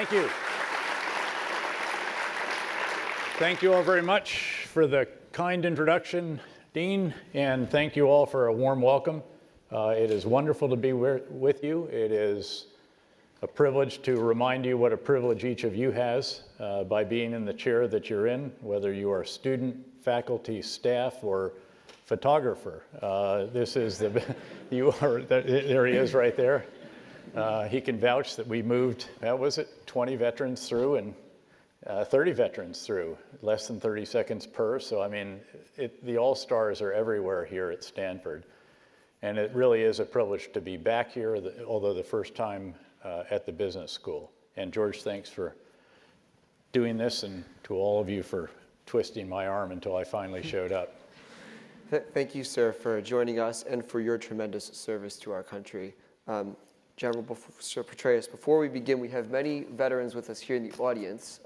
Thank you. Thank you all very much for the kind introduction, Dean, and thank you all for a warm welcome. It is wonderful to be with you. It is a privilege to remind you what a privilege each of you has by being in the chair that you're in, whether you are student, faculty, staff, or photographer. This is there he is right there. He can vouch that we moved, 20 veterans through and 30 veterans through, less than 30 seconds per. So I mean, the all-stars are everywhere here at Stanford. And it really is a privilege to be back here, although the first time at the business school. And George, thanks for doing this, and to all of you for twisting my arm until I finally showed up. Thank you, sir, for joining us and for your tremendous service to our country. General Sir Petraeus, before we begin, we have many veterans with us here in the audience.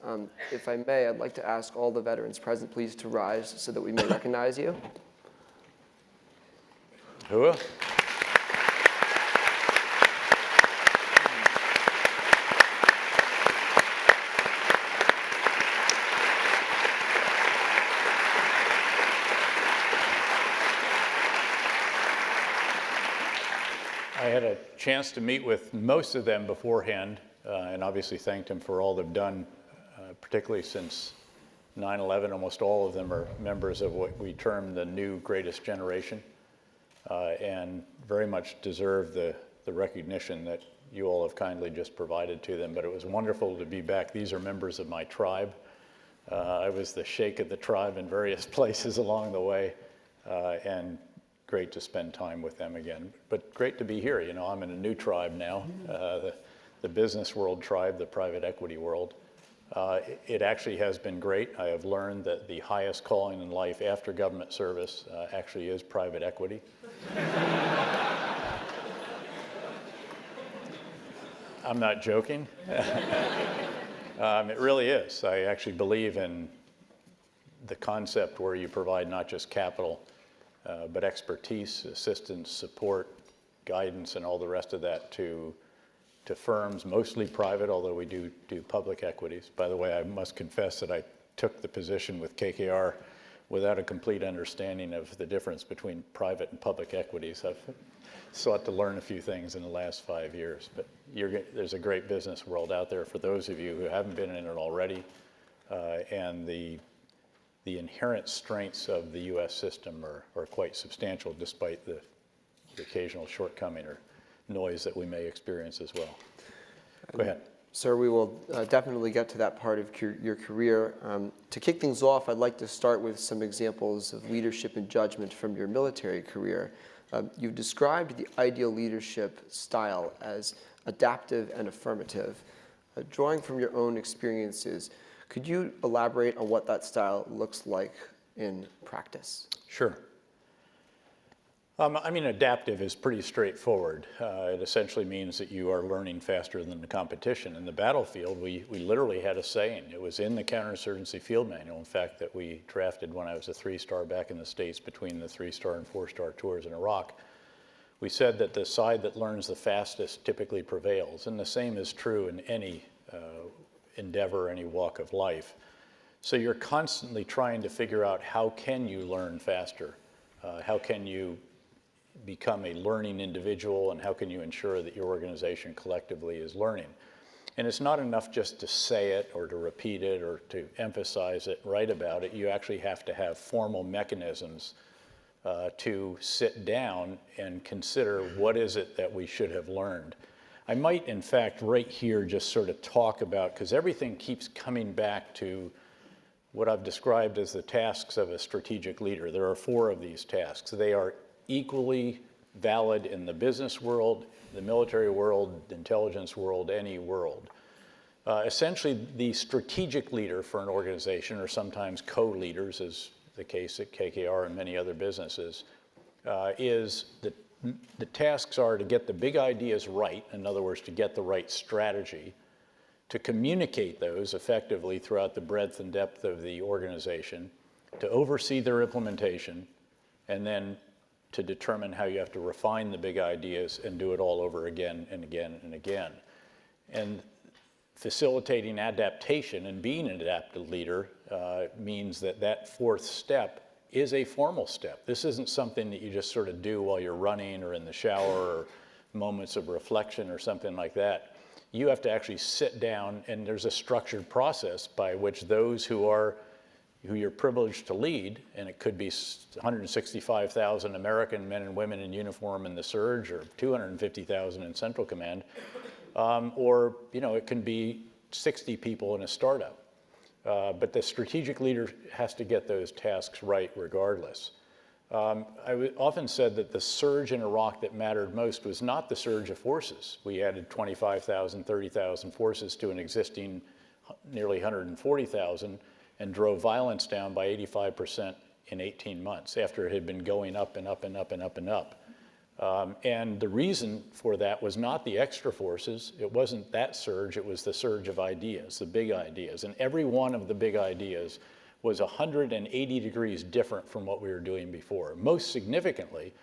If I may, I'd like to ask all the veterans present, please, to rise so that we may recognize you. Hua. I had a chance to meet with most of them beforehand, and obviously thanked them for all they've done, particularly since 9/11. Almost all of them are members of what we term the new greatest generation, and very much deserve the recognition that you all have kindly just provided to them. But it was wonderful to be back. These are members of my tribe. I was the sheikh of the tribe in various places along the way, and great to spend time with them again. But great to be here. You know, I'm in a new tribe now, the business world tribe, the private equity world. It actually has been great. I have learned that the highest calling in life after government service actually is private equity. I'm not joking. It really is. I actually believe in the concept where you provide not just capital, but expertise, assistance, support, guidance, and all the rest of that to firms, mostly private, although we do public equities. By the way, I must confess that I took the position with KKR without a complete understanding of the difference between private and public equities. I've sought to learn a few things in the last 5 years, but there's a great business world out there for those of you who haven't been in it already, and the inherent strengths of the U.S. system are quite substantial, despite the occasional shortcoming or noise that we may experience as well. Go ahead. Sir, we will definitely get to that part of your career. To kick things off, I'd like to start with some examples of leadership and judgment from your military career. You've described the ideal leadership style as adaptive and affirmative. Drawing from your own experiences, could you elaborate on what that style looks like in practice? Sure. I mean, adaptive is pretty straightforward. It essentially means that you are learning faster than the competition. In the battlefield, we literally had a saying. It was in the counterinsurgency field manual, in fact, that we drafted when I was a 3-star back in the States between the 3-star and 4-star tours in Iraq. We said that the side that learns the fastest typically prevails, and the same is true in any endeavor, any walk of life. So you're constantly trying to figure out how can you learn faster? How can you become a learning individual, and how can you ensure that your organization collectively is learning? And it's not enough just to say it or to repeat it or to emphasize it, write about it. You actually have to have formal mechanisms to sit down and consider what is it that we should have learned. I might, in fact, right here just sort of talk about, because everything keeps coming back to what I've described as the tasks of a strategic leader. There are 4 of these tasks. They are equally valid in the business world, the military world, the intelligence world, any world. Essentially, the strategic leader for an organization, or sometimes co-leaders, as the case at KKR and many other businesses, is the tasks are to get the big ideas right, in other words, to get the right strategy, to communicate those effectively throughout the breadth and depth of the organization, to oversee their implementation, and then to determine how you have to refine the big ideas and do it all over again and again and again. And facilitating adaptation and being an adaptive leader means that that fourth step is a formal step. This isn't something that you just sort of do while you're running or in the shower or moments of reflection or something like that. You have to actually sit down, and there's a structured process by which those who you're privileged to lead, and it could be 165,000 American men and women in uniform in the Surge, or 250,000 in Central Command, or it can be 60 people in a startup. But the strategic leader has to get those tasks right regardless. I often said that the surge in Iraq that mattered most was not the surge of forces. We added 25,000, 30,000 forces to an existing nearly 140,000 and drove violence down by 85% in 18 months after it had been going up and up and up and up and up. And the reason for that was not the extra forces. It wasn't that surge. It was the surge of ideas, the big ideas. And every one of the big ideas was 180 degrees different from what we were doing before. Most significantly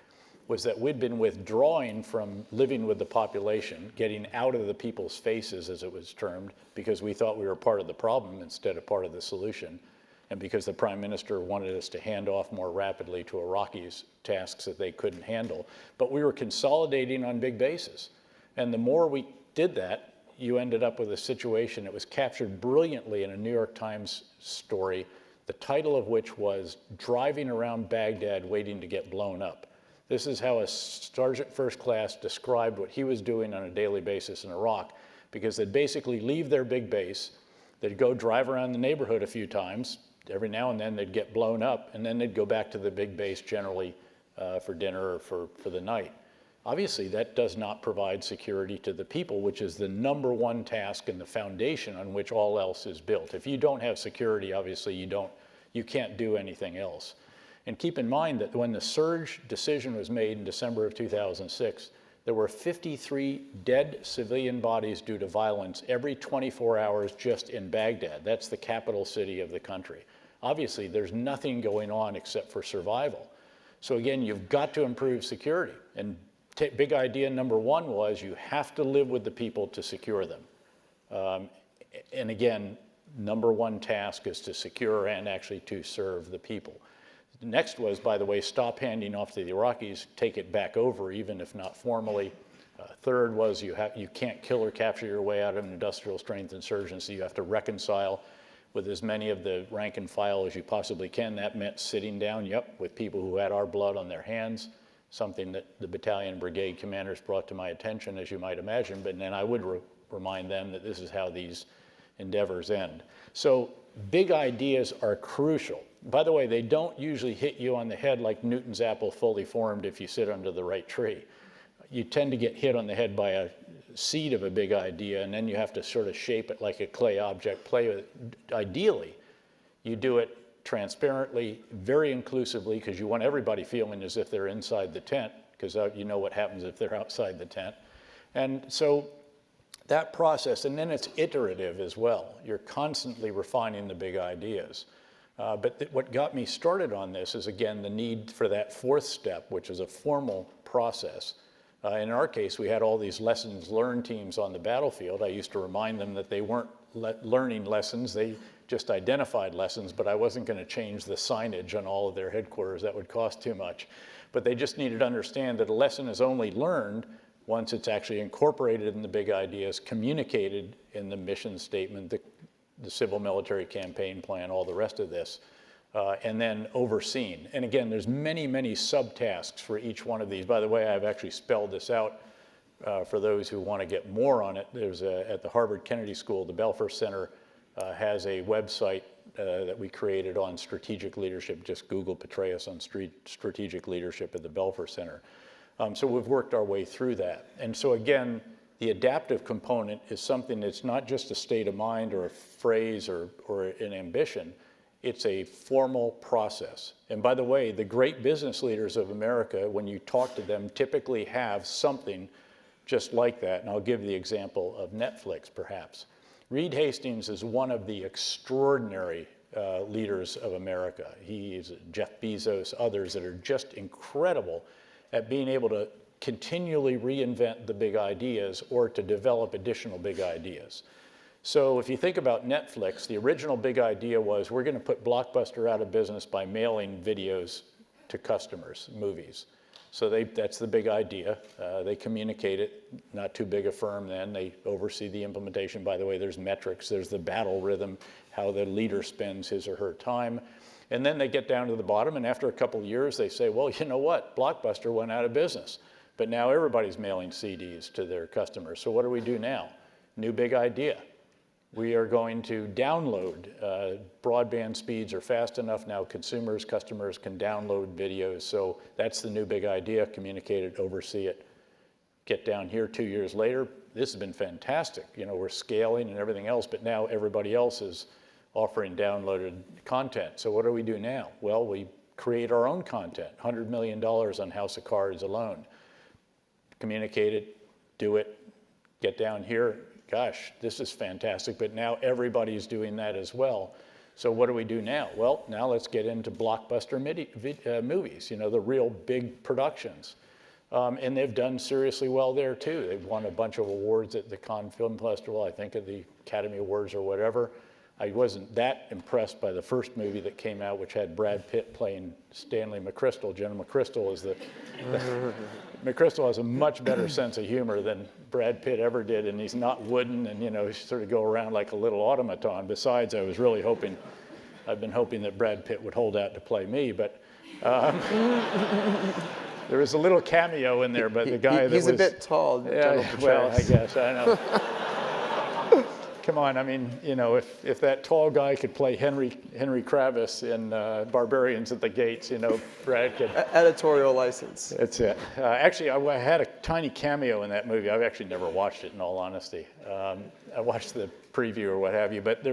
was that we'd been withdrawing from living with the population, getting out of the people's faces, as it was termed, because we thought we were part of the problem instead of part of the solution, and because the Prime Minister wanted us to hand off more rapidly to Iraqis tasks that they couldn't handle. But we were consolidating on big bases. And the more we did that, you ended up with a situation that was captured brilliantly in a New York Times story, the title of which was "Driving Around Baghdad Waiting to Get Blown Up." This is how a sergeant first class described what he was doing on a daily basis in Iraq, because they'd basically leave their big base, they'd go drive around the neighborhood a few times, every now and then they'd get blown up, and then they'd go back to the big base generally for dinner or for the night. Obviously, that does not provide security to the people, which is the number one task and the foundation on which all else is built. If you don't have security, obviously you can't do anything else. And keep in mind that when the surge decision was made in December of 2006, there were 53 dead civilian bodies due to violence every 24 hours just in Baghdad. That's the capital city of the country. Obviously, there's nothing going on except for survival. So again, you've got to improve security. And big idea number one was you have to live with the people to secure them. And again, number one task is to secure and actually to serve the people. The next was, by the way, stop handing off to the Iraqis, take it back over, even if not formally. Third was you can't kill or capture your way out of an industrial strength insurgency. You have to reconcile with as many of the rank and file as you possibly can. That meant sitting down, with people who had our blood on their hands, something that the battalion and brigade commanders brought to my attention, as you might imagine, but then I would remind them that this is how these endeavors end. So big ideas are crucial. By the way, they don't usually hit you on the head like Newton's apple fully formed if you sit under the right tree. You tend to get hit on the head by a seed of a big idea, and then you have to sort of shape it like a clay object, play with it. Ideally, you do it transparently, very inclusively, because you want everybody feeling as if they're inside the tent, because you know what happens if they're outside the tent. And so that process, and then it's iterative as well. You're constantly refining the big ideas. But what got me started on this is, again, the need for that fourth step, which is a formal process. In our case, we had all these lessons learned teams on the battlefield. I used to remind them that they weren't learning lessons, they just identified lessons, but I wasn't going to change the signage on all of their headquarters. That would cost too much. But they just needed to understand that a lesson is only learned once it's actually incorporated in the big ideas, communicated in the mission statement, the civil military campaign plan, all the rest of this, and then overseen. And again, there's many, many subtasks for each one of these. By the way, I've actually spelled this out for those who want to get more on it. There's at the Harvard Kennedy School, the Belfer Center has a website that we created on strategic leadership. Just Google Petraeus on strategic leadership at the Belfer Center. So we've worked our way through that. And so again, the adaptive component is something that's not just a state of mind or a phrase or an ambition. It's a formal process. And by the way, the great business leaders of America, when you talk to them, typically have something just like that. And I'll give the example of Netflix, perhaps. Reed Hastings is one of the extraordinary leaders of America. He is Jeff Bezos, others that are just incredible at being able to continually reinvent the big ideas or to develop additional big ideas. So if you think about Netflix, the original big idea was we're going to put Blockbuster out of business by mailing videos to customers, movies. So that's the big idea. They communicate it, not too big a firm then. They oversee the implementation. By the way, there's metrics, there's the battle rhythm, how the leader spends his or her time. And then they get down to the bottom, and after a couple of years, they say, well, you know what? Blockbuster went out of business. But now everybody's mailing CDs to their customers. So what do we do now? New big idea. We are going to download. Broadband speeds are fast enough now. Customers can download videos. So that's the new big idea. Communicate it, oversee it. Get down here 2 years later. This has been fantastic. You know, we're scaling and everything else, but now everybody else is offering downloaded content. So what do we do now? Well, we create our own content. $100 million on House of Cards alone. Communicate it, do it, get down here. Gosh, this is fantastic, but now everybody's doing that as well. So what do we do now? Well, now let's get into blockbuster movies, you know, the real big productions. And they've done seriously well there too. They've won a bunch of awards at the Cannes Film Festival, I think at the Academy Awards or whatever. I wasn't that impressed by the first movie that came out, which had Brad Pitt playing Stanley McChrystal. General McChrystal is McChrystal has a much better sense of humor than Brad Pitt ever did, and he's not wooden, and you know, he sort of go around like a little automaton. Besides, I was really hoping, I've been hoping that Brad Pitt would hold out to play me, but there was a little cameo in there, but the guy he's a bit tall. Yeah, well, I guess, I know. Come on, I mean, you know, if that tall guy could play Henry Kravis in Barbarians at the Gates, you know, Brad could. Editorial license. That's it. Actually, I had a tiny cameo in that movie. I've actually never watched it, in all honesty. I watched the preview or what have you, but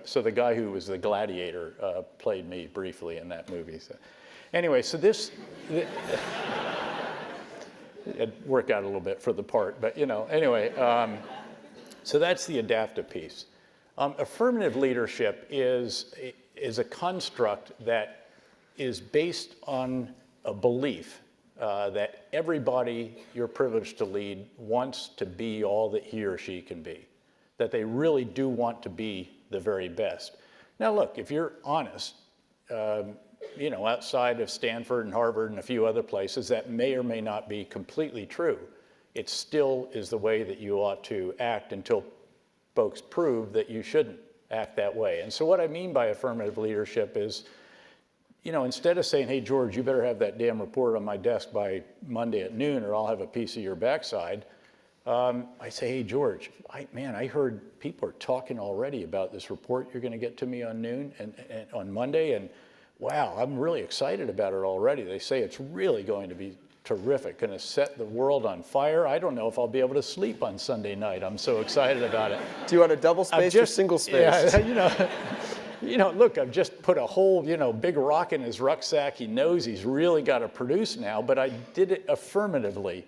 so the guy who was the gladiator played me briefly in that movie. So. Anyway, so it worked out a little bit for the part, but you know, anyway. So that's the adaptive piece. Affirmative leadership is a construct that is based on a belief that everybody you're privileged to lead wants to be all that he or she can be, that they really do want to be the very best. Now look, if you're honest, you know, outside of Stanford and Harvard and a few other places, that may or may not be completely true. It still is the way that you ought to act until folks prove that you shouldn't act that way. And so what I mean by affirmative leadership is, you know, instead of saying, hey, George, you better have that damn report on my desk by Monday at noon or I'll have a piece of your backside, I say, hey, George, I heard people are talking already about this report you're going to get to me on noon and on Monday, and wow, I'm really excited about it already. They say it's really going to be terrific, going to set the world on fire. I don't know if I'll be able to sleep on Sunday night. I'm so excited about it. Do you want a double space or single space? Yeah, you know, look, I've just put a whole, you know, big rock in his rucksack. He knows he's really got to produce now, but I did it affirmatively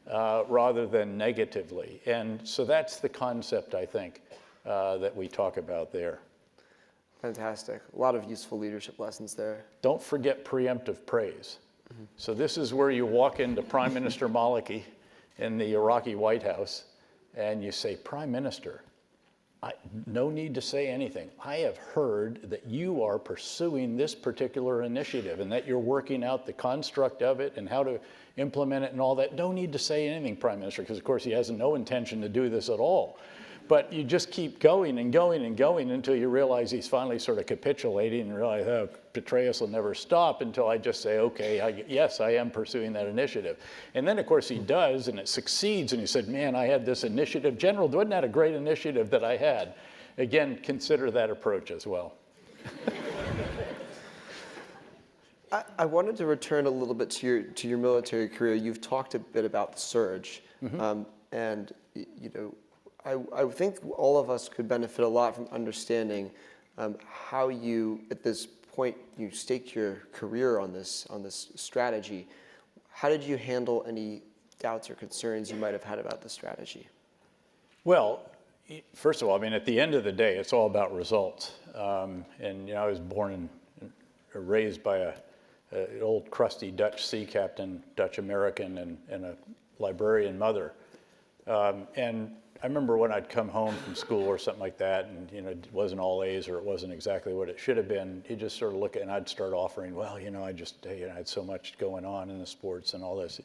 rather than negatively. And so that's the concept, I think, that we talk about there. Fantastic. A lot of useful leadership lessons there. Don't forget preemptive praise. So this is where you walk into Prime Minister Maliki in the Iraqi White House and you say, Prime Minister, no need to say anything. I have heard that you are pursuing this particular initiative and that you're working out the construct of it and how to implement it and all that. No need to say anything, Prime Minister, because of course he has no intention to do this at all. But you just keep going and going and going until you realize he's finally sort of capitulating and realize, oh, Petraeus will never stop until I just say, okay, yes, I am pursuing that initiative. And then, of course, he does, and it succeeds, and he said, man, I had this initiative. General, wasn't that a great initiative that I had? Again, consider that approach as well. I wanted to return a little bit to your military career. You've talked a bit about the surge, and you know, I think all of us could benefit a lot from understanding how you, at this point, you staked your career on this strategy. How did you handle any doubts or concerns you might have had about the strategy? Well, first of all, I mean, at the end of the day, it's all about results. And you know, I was born and raised by an old crusty Dutch sea captain, Dutch American, and a librarian mother. And I remember when I'd come home from school or something like that, and it wasn't all A's or it wasn't exactly what it should have been. He'd just sort of look at, and I'd start offering, well, I had so much going on in the sports and all this.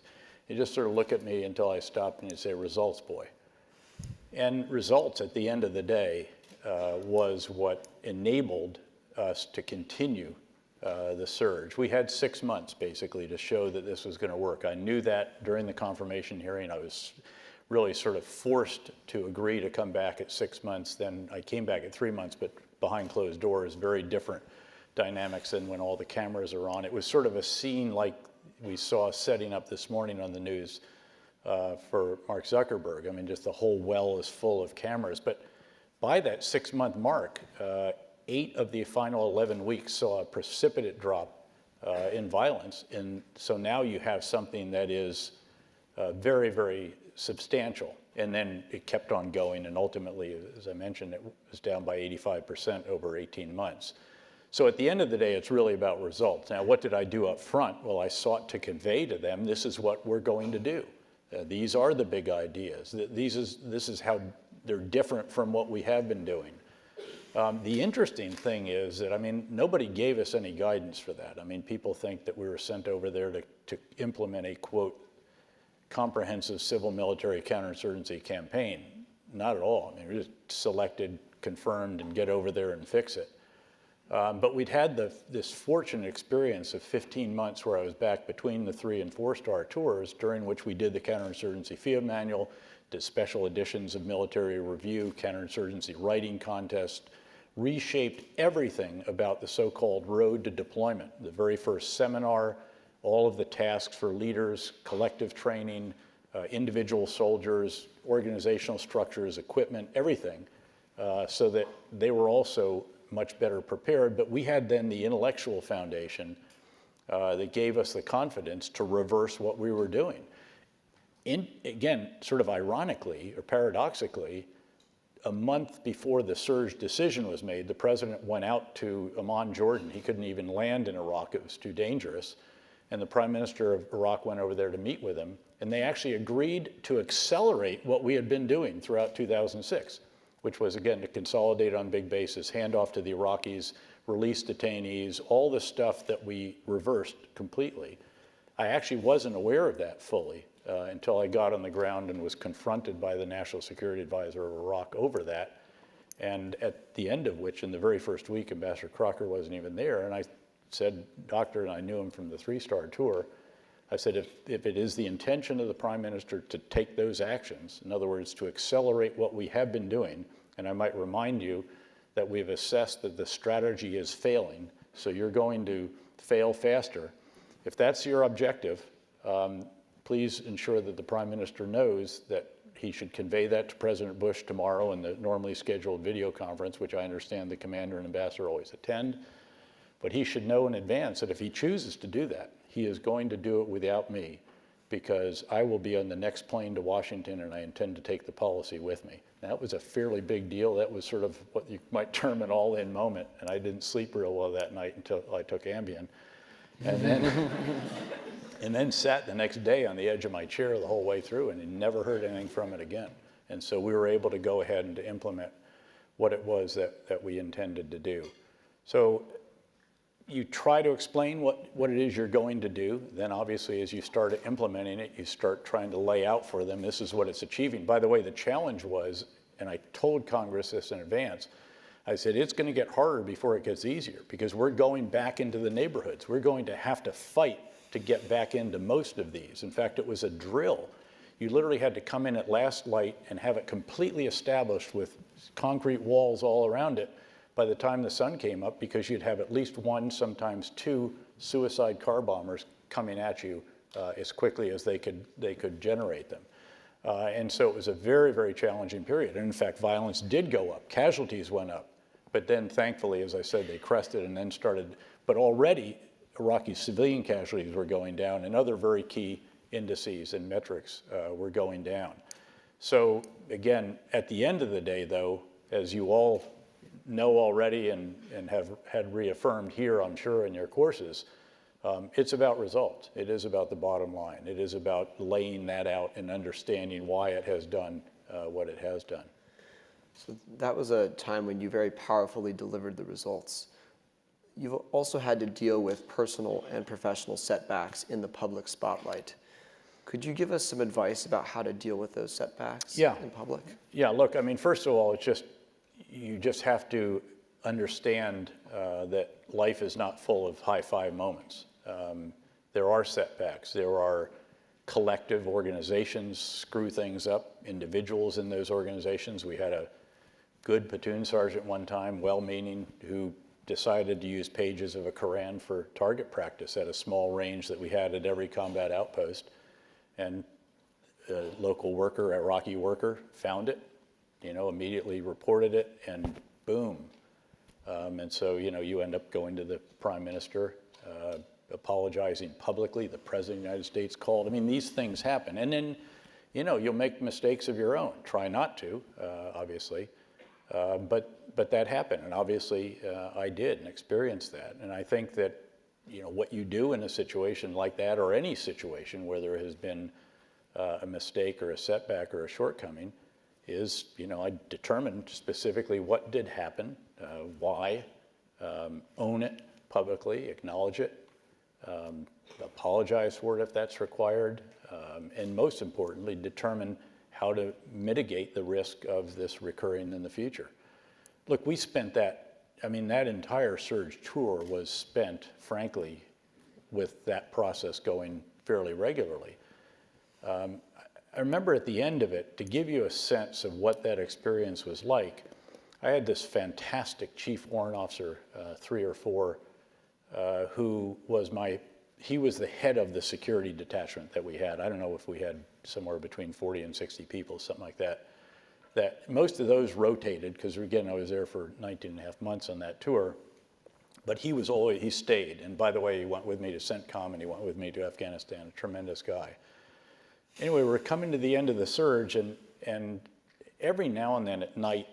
He'd just sort of look at me until I stopped, and he'd say, "Results, boy." And results, at the end of the day, was what enabled us to continue the surge. We had 6 months, basically, to show that this was going to work. I knew that during the confirmation hearing. I was really sort of forced to agree to come back at 6 months. Then I came back at 3 months, but behind closed doors, very different dynamics than when all the cameras are on. It was sort of a scene like we saw setting up this morning on the news for Mark Zuckerberg. I mean, just the whole well is full of cameras. But by that 6-month mark, 8 of the final 11 weeks saw a precipitate drop in violence. And so now you have something that is very, very substantial. And then it kept on going, and ultimately, as I mentioned, it was down by 85% over 18 months. So at the end of the day, it's really about results. Now, what did I do up front? Well, I sought to convey to them, this is what we're going to do. These are the big ideas. This is how they're different from what we have been doing. The interesting thing is that, nobody gave us any guidance for that. People think that we were sent over there to implement a, quote, comprehensive civil military counterinsurgency campaign. Not at all. We just selected, confirmed, and get over there and fix it. But we'd had this fortunate experience of 15 months where I was back between the 3- and 4-star tours, during which we did the counterinsurgency field manual, did special editions of military review, counterinsurgency writing contest, reshaped everything about the so-called road to deployment. The very first seminar, all of the tasks for leaders, collective training, individual soldiers, organizational structures, equipment, everything, so that they were also much better prepared. But we had then the intellectual foundation that gave us the confidence to reverse what we were doing. Again, sort of ironically or paradoxically, a month before the surge decision was made, the president went out to Amman, Jordan. He couldn't even land in Iraq. It was too dangerous. And the prime minister of Iraq went over there to meet with him. And they actually agreed to accelerate what we had been doing throughout 2006, which was, again, to consolidate on big bases, hand off to the Iraqis, release detainees, all the stuff that we reversed completely. I actually wasn't aware of that fully until I got on the ground and was confronted by the National Security Advisor of Iraq over that. And at the end of which, in the very first week, Ambassador Crocker wasn't even there. And I said, Doctor, and I knew him from the 3-star tour, I said, if it is the intention of the Prime Minister to take those actions, in other words, to accelerate what we have been doing, and I might remind you that we've assessed that the strategy is failing, so you're going to fail faster. If that's your objective, please ensure that the Prime Minister knows that he should convey that to President Bush tomorrow in the normally scheduled video conference, which I understand the commander and ambassador always attend. But he should know in advance that if he chooses to do that, he is going to do it without me, because I will be on the next plane to Washington and I intend to take the policy with me. That was a fairly big deal. That was sort of what you might term an all-in moment. And I didn't sleep real well that night until I took Ambien. And then, and then sat the next day on the edge of my chair the whole way through and never heard anything from it again. And so we were able to go ahead and to implement what it was that we intended to do. So you try to explain what it is you're going to do. Then obviously, as you start implementing it, you start trying to lay out for them, this is what it's achieving. By the way, the challenge was, and I told Congress this in advance, I said, it's going to get harder before it gets easier, because we're going back into the neighborhoods. We're going to have to fight to get back into most of these. In fact, it was a drill. You literally had to come in at last light and have it completely established with concrete walls all around it by the time the sun came up, because you'd have at least 1, sometimes 2 suicide car bombers coming at you as quickly as they could generate them. And so it was a very, very challenging period. And in fact, violence did go up. Casualties went up. But then thankfully, as I said, they crested and then started. But already, Iraqi civilian casualties were going down, and other very key indices and metrics were going down. So again, at the end of the day, though, as you all know already and have had reaffirmed here, I'm sure, in your courses, it's about results. It is about the bottom line. It is about laying that out and understanding why it has done what it has done. So that was a time when you very powerfully delivered the results. You've also had to deal with personal and professional setbacks in the public spotlight. Could you give us some advice about how to deal with those setbacks in public? Yeah, look, I mean, first of all, you just have to understand that life is not full of high five moments. There are setbacks. There are collective organizations screw things up, individuals in those organizations. We had a good platoon sergeant one time, well-meaning, who decided to use pages of a Quran for target practice at a small range that we had at every combat outpost. And a local worker, a Iraqi worker, found it, immediately reported it, and boom. And so, you end up going to the Prime Minister, apologizing publicly. The President of the United States called. I mean, these things happen. And then, you'll make mistakes of your own. Try not to, obviously. But that happened, and obviously I did and experienced that. And I think that, what you do in a situation like that, or any situation where there has been a mistake or a setback or a shortcoming, is, I determined specifically what did happen, why, own it publicly, acknowledge it, apologize for it if that's required, and most importantly, determine how to mitigate the risk of this recurring in the future. Look, we spent that entire surge tour was spent, frankly, with that process going fairly regularly. I remember at the end of it, to give you a sense of what that experience was like, I had this fantastic Chief Warrant Officer, 3 or 4, who was he was the head of the security detachment that we had. I don't know if we had somewhere between 40 and 60 people, something like that. That most of those rotated, because again, I was there for 19 and a half months on that tour. But he stayed. And by the way, he went with me to CENTCOM and he went with me to Afghanistan, a tremendous guy. Anyway, we're coming to the end of the surge, and every now and then at night,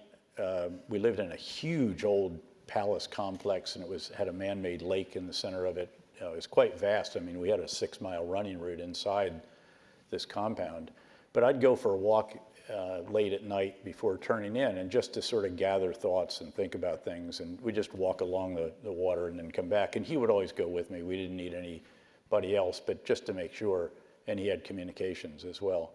we lived in a huge old palace complex, and it had a man-made lake in the center of it. It was quite vast. I mean, we had a 6-mile running route inside this compound. But I'd go for a walk late at night before turning in, and just to sort of gather thoughts and think about things. And we just walk along the water and then come back. And he would always go with me. We didn't need anybody else, but just to make sure. And he had communications as well.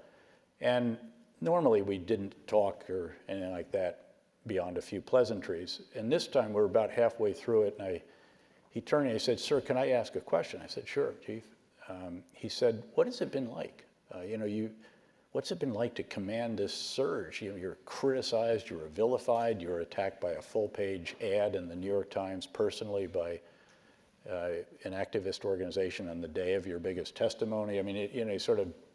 And normally we didn't talk or anything like that beyond a few pleasantries. And this time we're about halfway through it, and he turned and he said, "Sir, can I ask a question?" I said, "Sure, Chief." He said, "What has it been like? What's it been like to command this surge? You're criticized, you're vilified, you're attacked by a full-page ad in the New York Times personally by an activist organization on the day of your biggest testimony. I mean,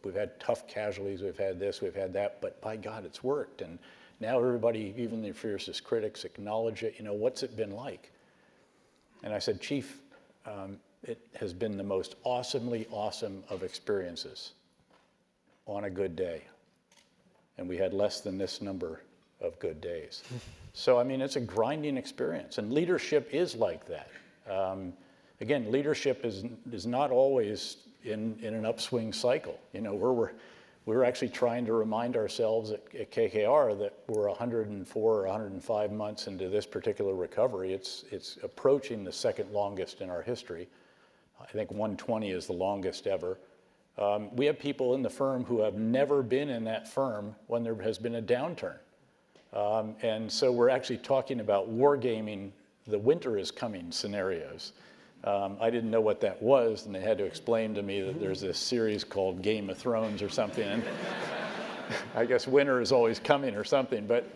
we've had tough casualties, we've had this, we've had that, but by God, it's worked. And now everybody, even the fiercest critics, acknowledge it. What's it been like?" And I said, "Chief, it has been the most awesomely awesome of experiences on a good day. And we had less than this number of good days." So, it's a grinding experience, and leadership is like that. Again, leadership is not always in an upswing cycle. We're actually trying to remind ourselves at KKR that we're 104 or 105 months into this particular recovery. It's approaching the second longest in our history. I think 120 is the longest ever. We have people in the firm who have never been in that firm when there has been a downturn. And so we're actually talking about wargaming the winter is coming scenarios. I didn't know what that was, and they had to explain to me that there's this series called Game of Thrones or something. And I guess winter is always coming or something. But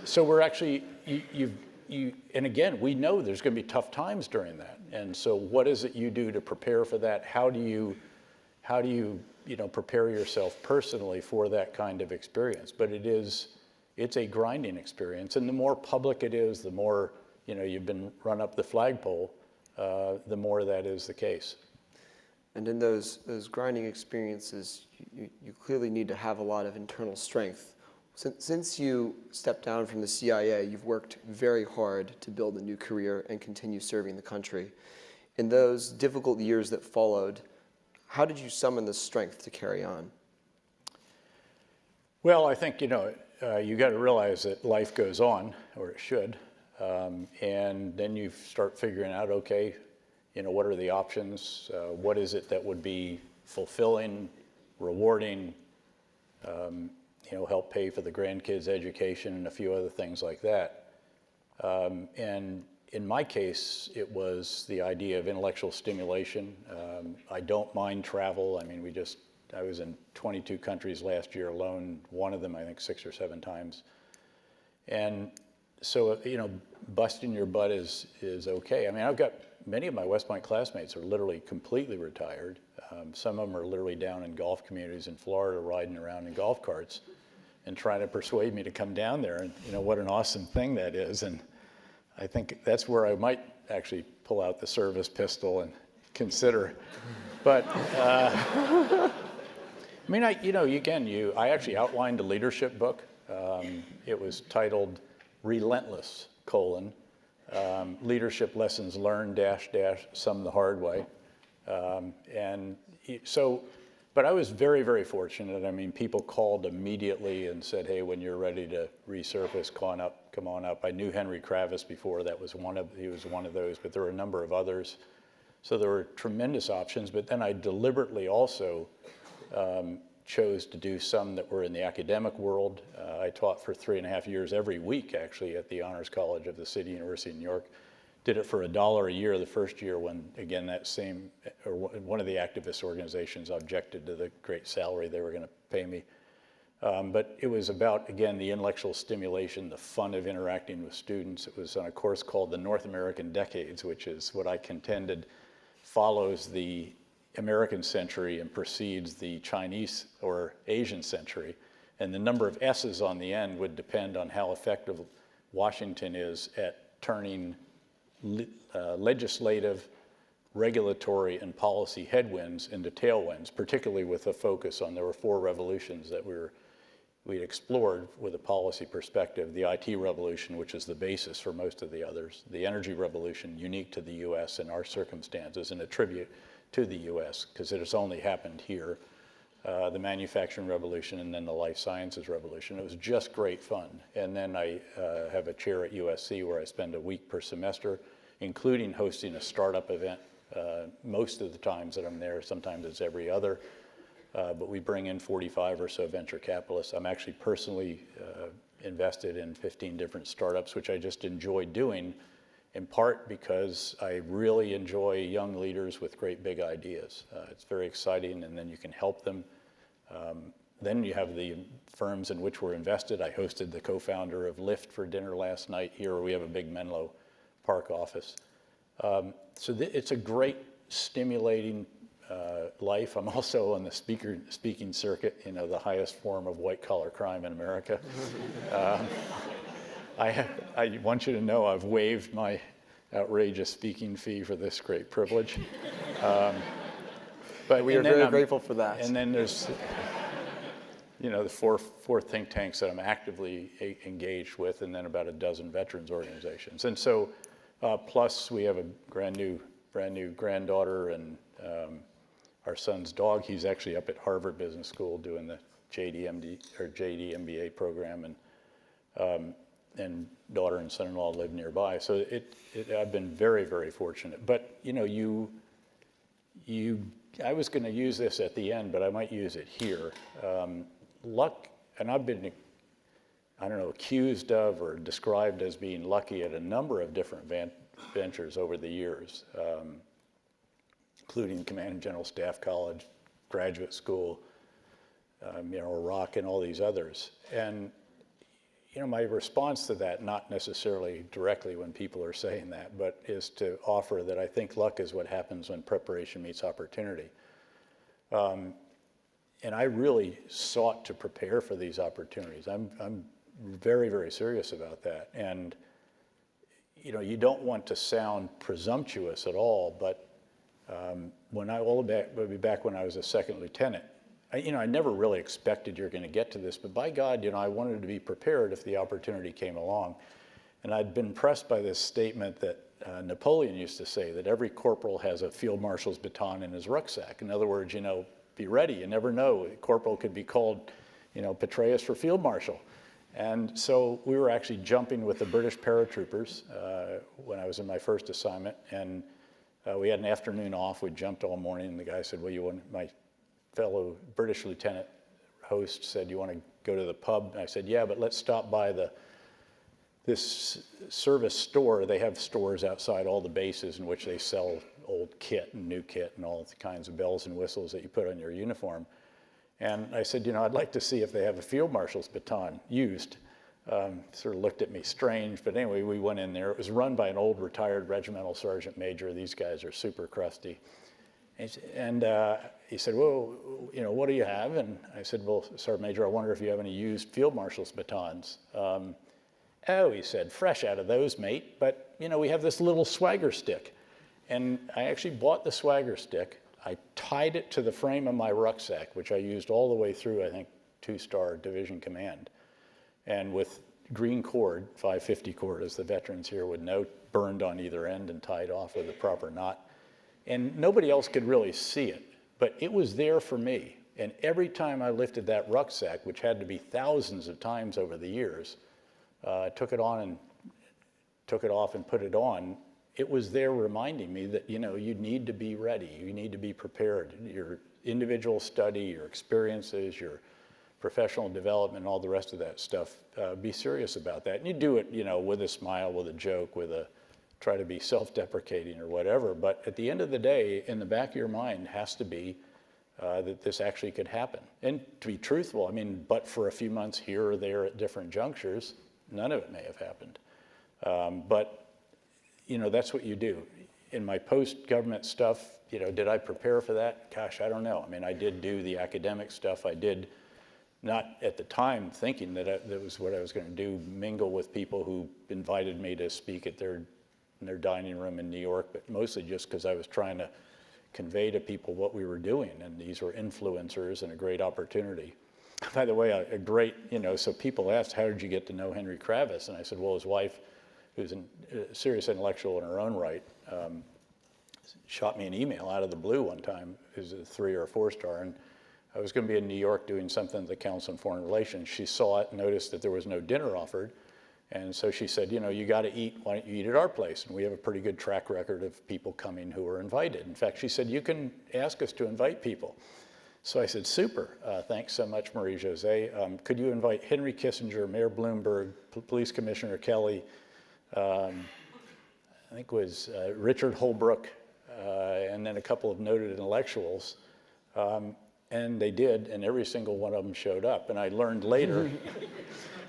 so we're actually, and again, we know there's going to be tough times during that. And so what is it you do to prepare for that? How do you prepare yourself personally for that kind of experience? But it's a grinding experience. And the more public it is, the more, you've been run up the flagpole, the more that is the case. And in those grinding experiences, you clearly need to have a lot of internal strength. Since you stepped down from the CIA, you've worked very hard to build a new career and continue serving the country. In those difficult years that followed, how did you summon the strength to carry on? Well, I think, you got to realize that life goes on, or it should, and then you start figuring out, okay, what are the options? What is it that would be fulfilling, rewarding, help pay for the grandkids' education and a few other things like that. And in my case, it was the idea of intellectual stimulation. I don't mind travel. I mean, I was in 22 countries last year alone, one of them, I think, 6 or 7 times. And so, busting your butt is okay. I mean, I've got many of my West Point classmates are literally completely retired. Some of them are literally down in golf communities in Florida riding around in golf carts and trying to persuade me to come down there. And what an awesome thing that is. And I think that's where I might actually pull out the service pistol and consider. But, I mean, I actually outlined a leadership book. It was titled Relentless, Leadership Lessons Learned, -- Some the Hard Way. But I was very, very fortunate. I mean, people called immediately and said, hey, when you're ready to resurface, come on up. I knew Henry Kravis before. He was one of those, but there were a number of others. So there were tremendous options, but then I deliberately also chose to do some that were in the academic world. I taught for 3.5 years every week, actually, at the Honors College of the City University of New York. Did it for $1 a year the first year when, again, one of the activist organizations objected to the great salary they were going to pay me. But it was about, again, the intellectual stimulation, the fun of interacting with students. It was on a course called the North American Decades, which is what I contended follows the American century and precedes the Chinese or Asian century. And the number of S's on the end would depend on how effective Washington is at turning legislative, regulatory, and policy headwinds into tailwinds, particularly with a focus on, there were 4 revolutions that we explored with a policy perspective: the IT revolution, which is the basis for most of the others; the energy revolution, unique to the US in our circumstances and a tribute to the US because it has only happened here; the manufacturing revolution, and then the life sciences revolution. It was just great fun. And then I have a chair at USC where I spend a week per semester, including hosting a startup event most of the times that I'm there. Sometimes it's every other. But we bring in 45 or so venture capitalists. I'm actually personally invested in 15 different startups, which I just enjoy doing, in part because I really enjoy young leaders with great big ideas. It's very exciting, and then you can help them. Then you have the firms in which we're invested. I hosted the co-founder of Lyft for dinner last night here. We have a big Menlo Park office. So it's a great, stimulating life. I'm also on the speaking circuit, the highest form of white-collar crime in America. I want you to know I've waived my outrageous speaking fee for this great privilege. But we are very grateful for that. And then there's, the four think tanks that I'm actively engaged with, and then about a dozen veterans organizations. And so, plus we have a brand new granddaughter, and our son's dog. He's actually up at Harvard Business School doing the JD MBA program, and daughter and son-in-law live nearby. So I've been very, very fortunate. But I was going to use this at the end, but I might use it here. Luck, and I've been, accused of or described as being lucky at a number of different ventures over the years, including Command and General Staff College, graduate school, Iraq, and all these others. And my response to that, not necessarily directly when people are saying that, but is to offer that I think luck is what happens when preparation meets opportunity. And I really sought to prepare for these opportunities. I'm very, very serious about that. And you don't want to sound presumptuous at all, but back when I was a second lieutenant, I never really expected you're going to get to this, but by God, I wanted to be prepared if the opportunity came along. And I'd been impressed by this statement that Napoleon used to say, that every corporal has a field marshal's baton in his rucksack. In other words, be ready. You never know. A corporal could be called Petraeus for field marshal. And so we were actually jumping with the British paratroopers when I was in my first assignment, and we had an afternoon off. We jumped all morning, and the guy said, well, my fellow British lieutenant host said, you want to go to the pub? And I said, yeah, but let's stop by this service store. They have stores outside all the bases in which they sell old kit and new kit and all the kinds of bells and whistles that you put on your uniform. And I said, I'd like to see if they have a field marshal's baton used. Sort of looked at me strange, but anyway, we went in there. It was run by an old retired regimental sergeant major. These guys are super crusty. And he said, well, what do you have? And I said, well, Sergeant Major, I wonder if you have any used field marshal's batons. Oh, he said, fresh out of those, mate, but we have this little swagger stick. And I actually bought the swagger stick. I tied it to the frame of my rucksack, which I used all the way through, I think, 2-star division command. And with green cord, 550 cord, as the veterans here would know, burned on either end and tied off with a proper knot. And nobody else could really see it, but it was there for me. And every time I lifted that rucksack, which had to be thousands of times over the years, took it on and took it off and put it on, it was there reminding me that, you need to be ready. You need to be prepared. Your individual study, your experiences, your professional development, all the rest of that stuff, be serious about that. And you do it, with a smile, with a joke, try to be self-deprecating or whatever. But at the end of the day, in the back of your mind has to be that this actually could happen. And to be truthful, but for a few months here or there at different junctures, none of it may have happened. But that's what you do. In my post-government stuff, did I prepare for that? Gosh, I don't know. I did do the academic stuff. I did, not at the time thinking that was what I was going to do, mingle with people who invited me to speak at in their dining room in New York, but mostly just because I was trying to convey to people what we were doing, and these were influencers and a great opportunity. By the way, a great, so people asked, how did you get to know Henry Kravis? And I said, well, his wife, who's a serious intellectual in her own right, shot me an email out of the blue one time. It was a 3 or a 4-star, and I was going to be in New York doing something at the Council on Foreign Relations. She saw it, noticed that there was no dinner offered, and so she said, you got to eat. Why don't you eat at our place? And we have a pretty good track record of people coming who are invited. In fact, she said, you can ask us to invite people. So I said, super, thanks so much, Marie-Jose. Could you invite Henry Kissinger, Mayor Bloomberg, Police Commissioner Kelly, I think it was Richard Holbrooke, and then a couple of noted intellectuals. And they did, and every single one of them showed up. And I learned later,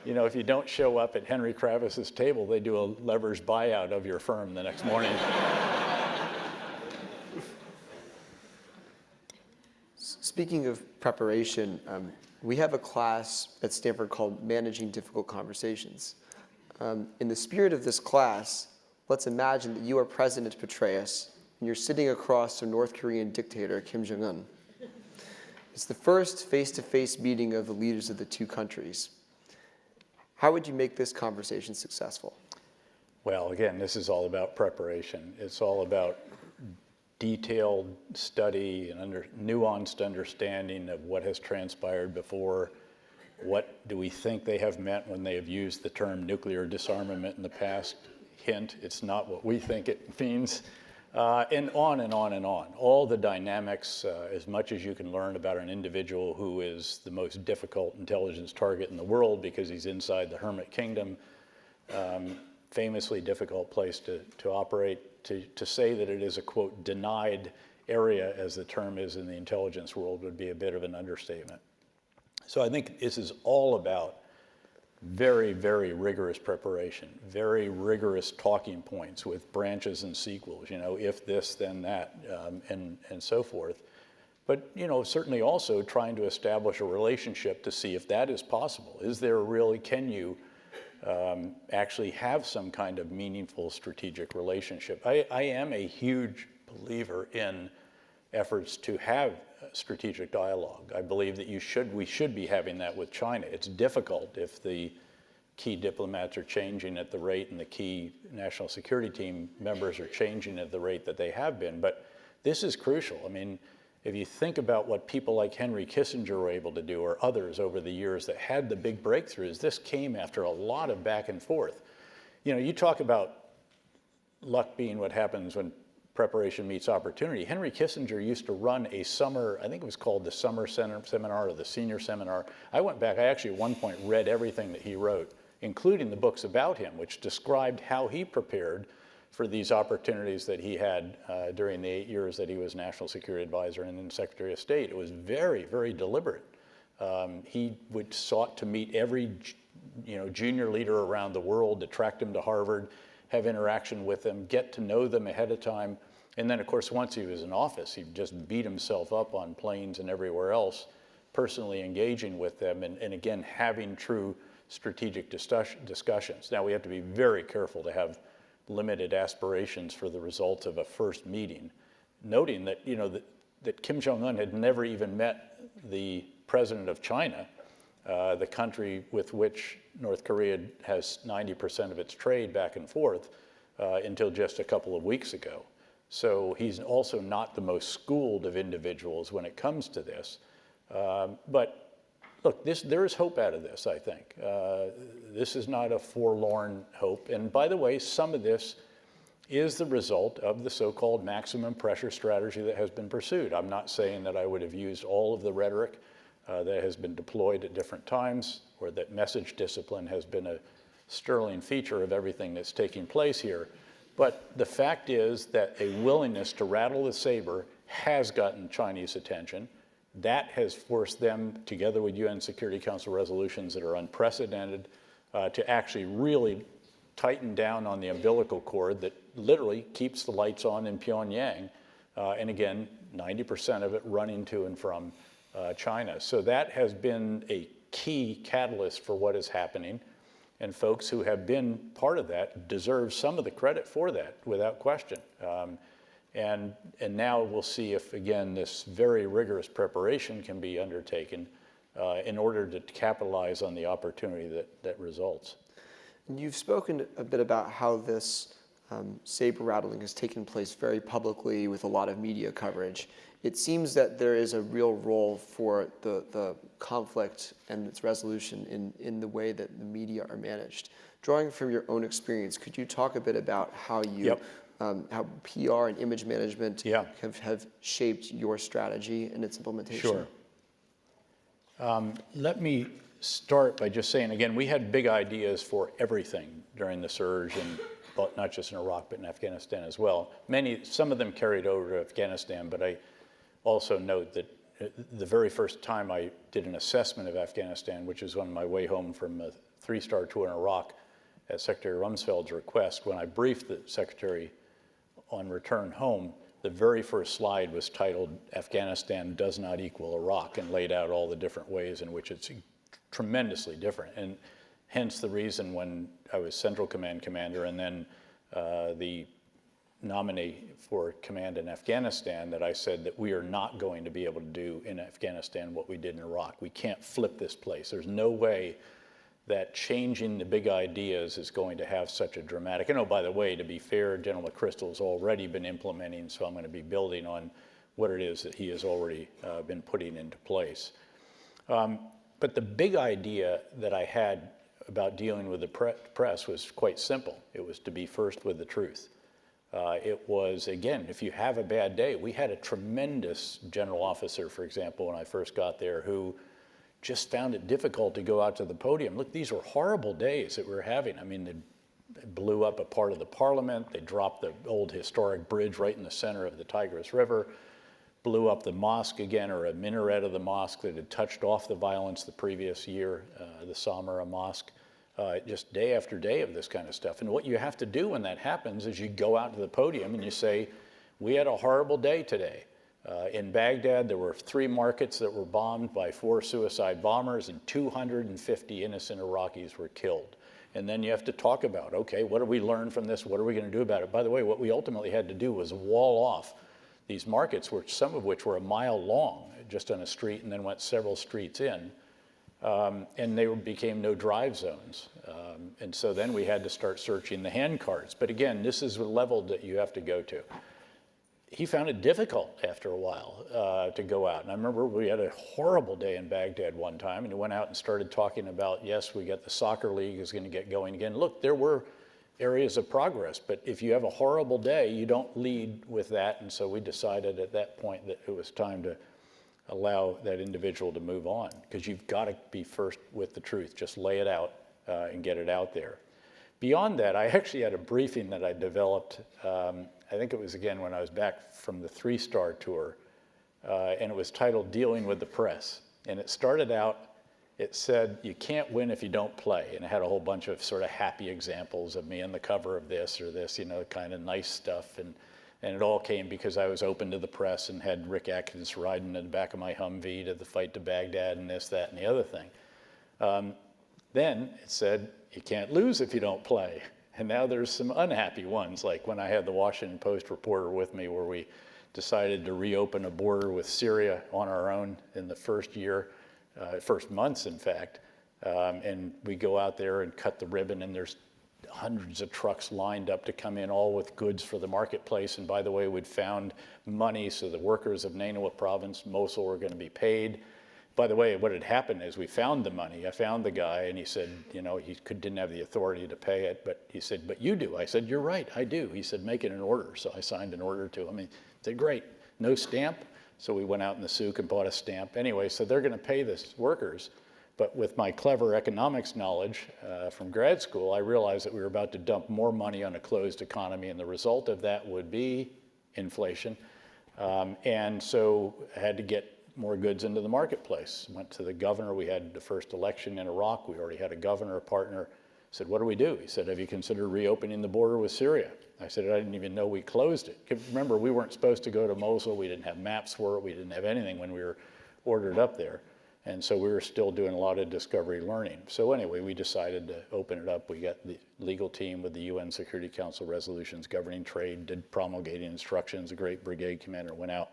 if you don't show up at Henry Kravis's table, they do a leverage buyout of your firm the next morning. Speaking of preparation, we have a class at Stanford called Managing Difficult Conversations. In the spirit of this class, let's imagine that you are President Petraeus, and you're sitting across from North Korean dictator Kim Jong-un. It's the first face-to-face meeting of the leaders of the two countries. How would you make this conversation successful? Well, again, this is all about preparation. It's all about detailed study and nuanced understanding of what has transpired before. What do we think they have meant when they have used the term nuclear disarmament in the past? Hint, it's not what we think it means. And on and on and on. All the dynamics, as much as you can learn about an individual who is the most difficult intelligence target in the world because he's inside the Hermit Kingdom, famously difficult place to operate, to say that it is a, quote, denied area, as the term is in the intelligence world, would be a bit of an understatement. So I think this is all about very, very rigorous preparation, very rigorous talking points with branches and sequels, if this, then that, and so forth. But, certainly also trying to establish a relationship to see if that is possible. Is there really, can you actually have some kind of meaningful strategic relationship? I am a huge believer in efforts to have strategic dialogue. I believe that we should be having that with China. It's difficult if the key diplomats are changing at the rate and the key national security team members are changing at the rate that they have been, but this is crucial. if you think about what people like Henry Kissinger were able to do, or others over the years that had the big breakthroughs, this came after a lot of back and forth. You know, you talk about luck being what happens when preparation meets opportunity. Henry Kissinger used to run a summer, I think it was called the summer seminar or the senior seminar. I went back, I actually at one point read everything that he wrote, including the books about him, which described how he prepared for these opportunities that he had during the 8 years that he was National Security Advisor and then Secretary of State. It was very, very deliberate. He would sought to meet every junior leader around the world, attract them to Harvard, have interaction with them, get to know them ahead of time. And then, of course, once he was in office, he just beat himself up on planes and everywhere else, personally engaging with them and again, having true strategic discussions. Now, we have to be very careful to have limited aspirations for the results of a first meeting, noting that, that Kim Jong-un had never even met the president of China, the country with which North Korea has 90% of its trade back and forth, until just a couple of weeks ago. So he's also not the most schooled of individuals when it comes to this. But look, there is hope out of this, I think. This is not a forlorn hope. And by the way, some of this is the result of the so-called maximum pressure strategy that has been pursued. I'm not saying that I would have used all of the rhetoric that has been deployed at different times, or that message discipline has been a sterling feature of everything that's taking place here. But the fact is that a willingness to rattle the saber has gotten Chinese attention. That has forced them, together with UN Security Council resolutions that are unprecedented, to actually really tighten down on the umbilical cord that literally keeps the lights on in Pyongyang. And again, 90% of it running to and from China. So that has been a key catalyst for what is happening. And folks who have been part of that deserve some of the credit for that, without question. And now we'll see if, again, this very rigorous preparation can be undertaken in order to capitalize on the opportunity that results. And you've spoken a bit about how this saber rattling has taken place very publicly with a lot of media coverage. It seems that there is a real role for the conflict and its resolution in the way that the media are managed. Drawing from your own experience, could you talk a bit about how you, how PR and image management have shaped your strategy and its implementation? Sure. Let me start by just saying, again, we had big ideas for everything during the surge, and not just in Iraq, but in Afghanistan as well. Some of them carried over to Afghanistan, but I also note that the very first time I did an assessment of Afghanistan, which was on my way home from a 3-star tour in Iraq at Secretary Rumsfeld's request, when I briefed the Secretary on return home, the very first slide was titled, "Afghanistan does not equal Iraq," and laid out all the different ways in which it's tremendously different. And hence the reason when I was Central Command Commander and then the nominee for command in Afghanistan, that I said that we are not going to be able to do in Afghanistan what we did in Iraq. We can't flip this place. There's no way that changing the big ideas is going to have such a dramatic, and oh, by the way, to be fair, General McChrystal has already been implementing, so I'm going to be building on what it is that he has already been putting into place. But the big idea that I had about dealing with the press was quite simple. It was to be first with the truth. It was, again, if you have a bad day, we had a tremendous general officer, for example, when I first got there, who just found it difficult to go out to the podium. Look, these were horrible days that we were having. I mean, they blew up a part of the parliament. They dropped the old historic bridge right in the center of the Tigris River, blew up the mosque again, or a minaret of the mosque that had touched off the violence the previous year, the Samara Mosque. Just day after day of this kind of stuff. And what you have to do when that happens is you go out to the podium and you say, we had a horrible day today. In Baghdad, there were 3 markets that were bombed by 4 suicide bombers, and 250 innocent Iraqis were killed. And then you have to talk about, okay, what do we learn from this? What are we going to do about it? By the way, what we ultimately had to do was wall off these markets, some of which were a mile long, just on a street, and then went several streets in. And they became no drive zones. And so then we had to start searching the handcarts. But again, this is the level that you have to go to. he found it difficult after a while to go out. And I remember we had a horrible day in Baghdad one time, and he went out and started talking about, yes, we got the soccer league is going to get going again. Look, there were areas of progress, but if you have a horrible day, you don't lead with that. And so we decided at that point that it was time to allow that individual to move on, because you've got to be first with the truth. Just lay it out and get it out there. Beyond that, I actually had a briefing that I developed, I think it was again when I was back from the 3-star tour, and it was titled Dealing with the Press. And it started out, it said, you can't win if you don't play. And it had a whole bunch of sort of happy examples of me on the cover of this or this, you know, kind of nice stuff. And it all came because I was open to the press and had Rick Atkins riding in the back of my Humvee to the fight to Baghdad and this, that, and the other thing. Then it said, you can't lose if you don't play. And now there's some unhappy ones, like when I had the Washington Post reporter with me where we decided to reopen a border with Syria on our own in the first year, first months in fact. And we go out there and cut the ribbon, and there's hundreds of trucks lined up to come in, all with goods for the marketplace. And by the way, we'd found money, so the workers of Nainawa province, Mosul, were going to be paid. By the way, what had happened is we found the money. I found the guy, and he said, you know, he didn't have the authority to pay it, but he said, but you do. I said, you're right, I do. He said, make it an order. So I signed an order to him. He said, great, no stamp. So we went out in the souk and bought a stamp. Anyway, so they're going to pay the workers. But with my clever economics knowledge from grad school, I realized that we were about to dump more money on a closed economy, and the result of that would be inflation. And so I had to get more goods into the marketplace. Went to the governor. We had the first election in Iraq. We already had a governor, a partner. Said, what do we do? He said, have you considered reopening the border with Syria? I said, I didn't even know we closed it. Remember, we weren't supposed to go to Mosul. We didn't have maps for it. We didn't have anything when we were ordered up there. And so we were still doing a lot of discovery learning. So anyway, we decided to open it up. We got the legal team with the UN Security Council resolutions governing trade, did promulgating instructions. A great brigade commander went out.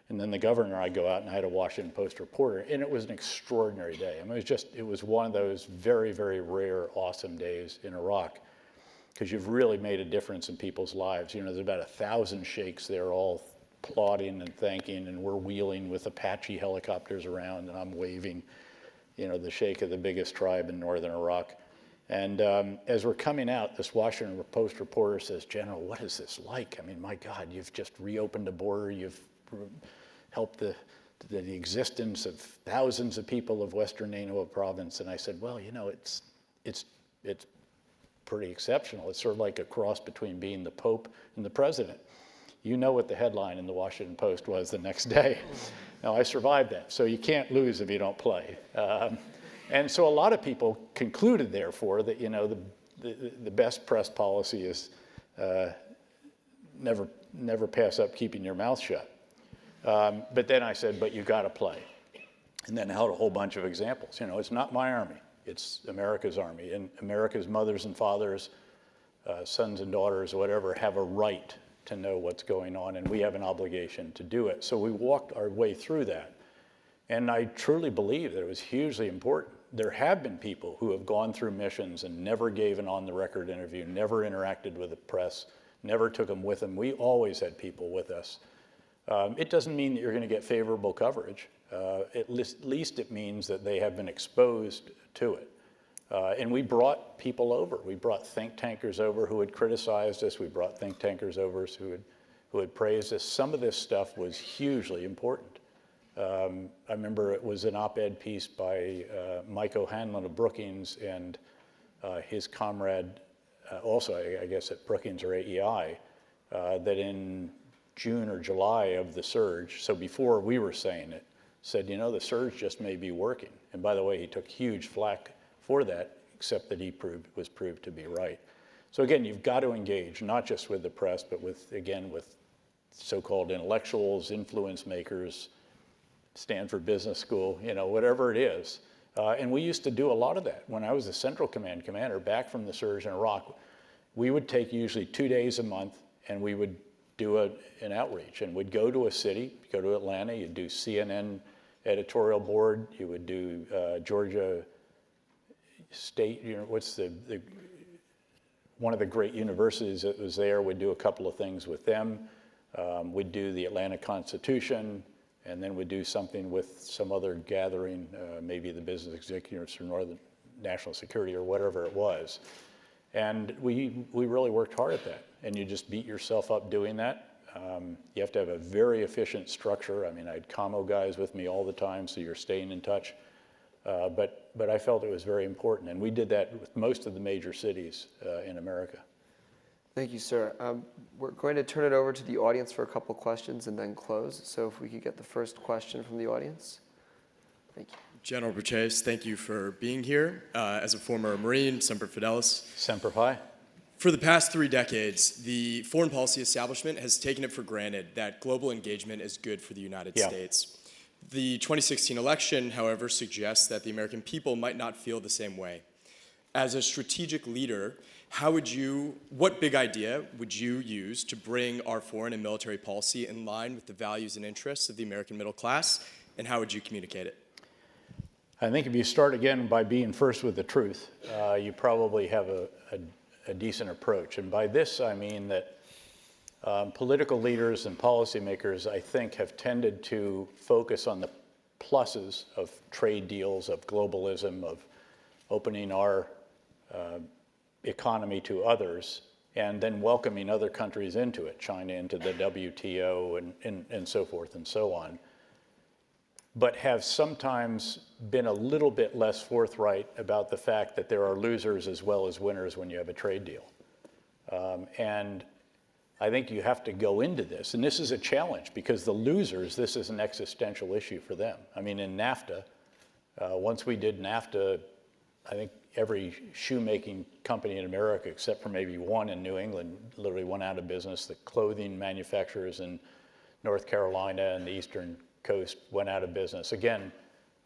And then the governor, I go out and I had a Washington Post reporter, and it was an extraordinary day. I mean, it was one of those very, very rare, awesome days in Iraq, because you've really made a difference in people's lives. You know, there's about 1,000 sheikhs there, all applauding and thanking, and we're wheeling with Apache helicopters around, and I'm waving, you know, the sheikh of the biggest tribe in northern Iraq. And as we're coming out, this Washington Post reporter says, General, what is this like? I mean, my God, you've just reopened a border, you've helped the existence of thousands of people of Western Nainawa province. And I said, well, you know, it's pretty exceptional. It's sort of like a cross between being the Pope and the president. You know what the headline in the Washington Post was the next day. Now, I survived that, so you can't lose if you don't play. And so a lot of people concluded, therefore, that, you know, the best press policy is never pass up keeping your mouth shut. But then I said, but you got to play. And then held a whole bunch of examples. You know, it's not my army, it's America's army. And America's mothers and fathers, sons and daughters, whatever, have a right to know what's going on, and we have an obligation to do it. So we walked our way through that. And I truly believe that it was hugely important. There have been people who have gone through missions and never gave an on-the-record interview, never interacted with the press, never took them with them. We always had people with us. It doesn't mean that you're going to get favorable coverage. At least it means that they have been exposed to it. And we brought people over. We brought think tankers over who had criticized us. We brought think tankers over who had praised us. Some of this stuff was hugely important. I remember it was an op-ed piece by Mike O'Hanlon of Brookings and his comrade, also I guess at Brookings or AEI, that in June or July of the surge, so before we were saying it, said, you know, the surge just may be working. And by the way, he took huge flack for that, except that he was proved to be right. So again, you've got to engage, not just with the press, but with so-called intellectuals, influence makers, Stanford Business School, you know, whatever it is. And we used to do a lot of that. When I was the Central Command commander back from the surge in Iraq, we would take usually 2 days a month, and we would do an outreach, and we'd go to a city, go to Atlanta, you'd do CNN editorial board, you would do Georgia State, you know, what's one of the great universities that was there, would do a couple of things with them. We'd do the Atlanta Constitution, and then we'd do something with some other gathering, maybe the business executives for Northern National Security or whatever it was. And we really worked hard at that, and you just beat yourself up doing that. You have to have a very efficient structure. I mean, I had commo guys with me all the time, so you're staying in touch. But I felt it was very important, and we did that with most of the major cities in America. Thank you, sir. We're going to turn it over to the audience for a couple questions and then close. So if we could get the first question from the audience. Thank you. General Petraeus, thank you for being here. As a former Marine, Semper Fidelis. Semper Fi. For the past 3 decades, the foreign policy establishment has taken it for granted that global engagement is good for the United States. The 2016 election, however, suggests that the American people might not feel the same way. As a strategic leader, what big idea would you use to bring our foreign and military policy in line with the values and interests of the American middle class, and how would you communicate it? I think if you start again by being first with the truth, you probably have a decent approach. And by this, I mean that political leaders and policymakers, I think, have tended to focus on the pluses of trade deals, of globalism, of opening our economy to others, and then welcoming other countries into it, China into the WTO and so forth and so on, but have sometimes been a little bit less forthright about the fact that there are losers as well as winners when you have a trade deal. And I think you have to go into this, and this is a challenge because the losers, this is an existential issue for them. I mean, in NAFTA, once we did NAFTA, I think every shoemaking company in America, except for maybe one in New England, literally went out of business. The clothing manufacturers in North Carolina and the Eastern Coast went out of business. Again,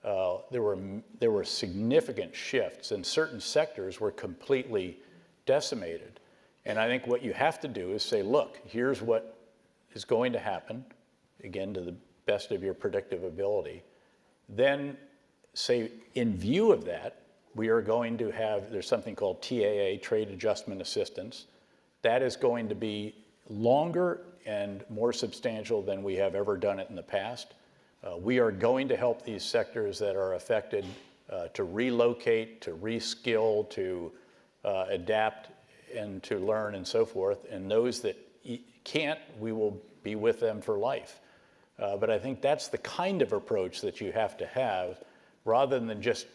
there were significant shifts, and certain sectors were completely decimated. And I think what you have to do is say, look, here's what is going to happen, again, to the best of your predictive ability. Then say, in view of that, we are going to have, there's something called TAA, Trade Adjustment Assistance. That is going to be longer and more substantial than we have ever done it in the past. We are going to help these sectors that are affected to relocate, to reskill, to adapt, and to learn and so forth. And those that can't, we will be with them for life. But I think that's the kind of approach that you have to have, rather than just